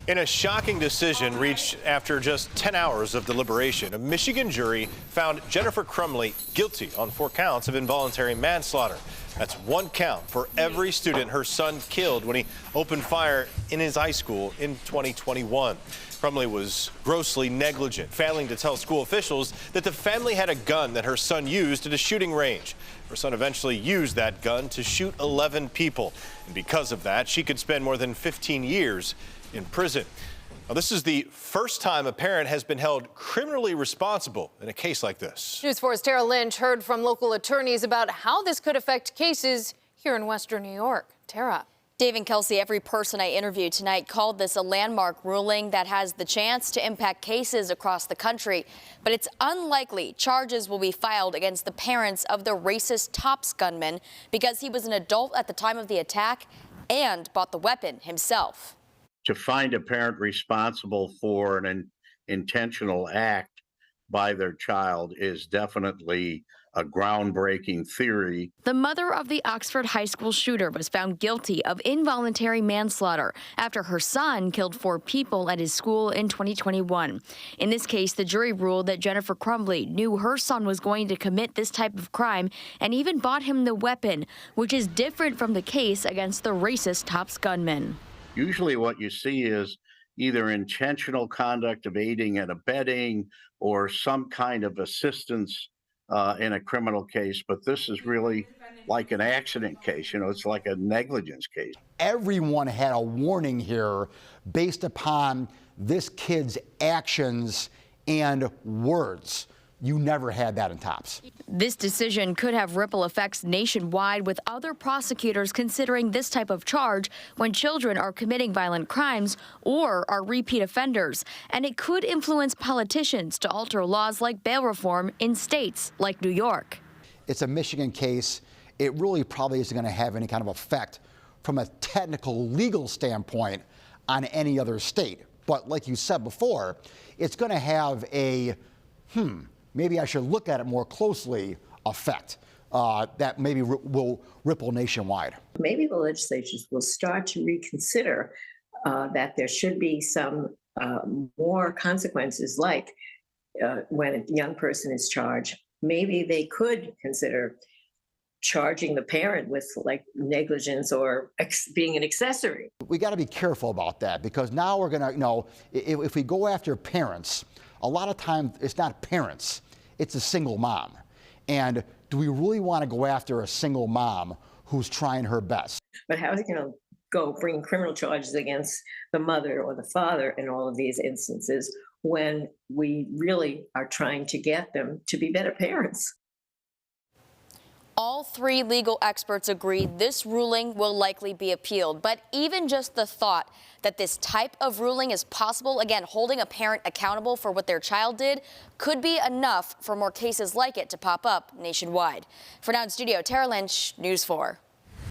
In a shocking decision reached after just 10 hours of deliberation, a Michigan jury found Jennifer Crumbley guilty on 4 counts of involuntary manslaughter. That's 1 count for every student her son killed when he opened fire in his high school in 2021. Crumbley was grossly negligent, failing to tell school officials that the family had a gun that her son used at a shooting range. Her son eventually used that gun to shoot 11 people. And because of that, she could spend more than 15 years in prison. Now, this is the first time a parent has been held criminally responsible in a case like this. News 4's Tara Lynch heard from local attorneys about how this could affect cases here in Western New York. Tara. Dave and Kelsey, every person I interviewed tonight called this a landmark ruling that has the chance to impact cases across the country. But it's unlikely charges will be filed against the parents of the racist Tops gunman because he was an adult at the time of the attack and bought the weapon himself. To find a parent responsible for an intentional act by their child is definitely a groundbreaking theory. The mother of the Oxford High School shooter was found guilty of involuntary manslaughter after her son killed 4 people at his school in 2021. In this case, the jury ruled that Jennifer Crumbley knew her son was going to commit this type of crime and even bought him the weapon, which is different from the case against the racist Tops gunman. Usually what you see is either intentional conduct of aiding and abetting or some kind of assistance in a criminal case, but this is really like an accident case. It's like a negligence case. Everyone had a warning here based upon this kid's actions and words. You never had that in Tops. This decision could have ripple effects nationwide, with other prosecutors considering this type of charge when children are committing violent crimes or are repeat offenders. And it could influence politicians to alter laws like bail reform in states like New York. It's a Michigan case. It really probably isn't going to have any kind of effect from a technical legal standpoint on any other state. But like you said before, it's going to have a, maybe I should look at it more closely effect that maybe will ripple nationwide. Maybe the legislatures will start to reconsider that there should be some more consequences, like when a young person is charged, maybe they could consider charging the parent with like negligence or being an accessory. We got to be careful about that, because now we're going to, if we go after parents, a lot of times it's not parents, it's a single mom. And do we really want to go after a single mom who's trying her best? But how is it going to go bring criminal charges against the mother or the father in all of these instances when we really are trying to get them to be better parents? All 3 legal experts agree this ruling will likely be appealed. But even just the thought that this type of ruling is possible, again, holding a parent accountable for what their child did, could be enough for more cases like it to pop up nationwide. For now in studio, Tara Lynch, News 4.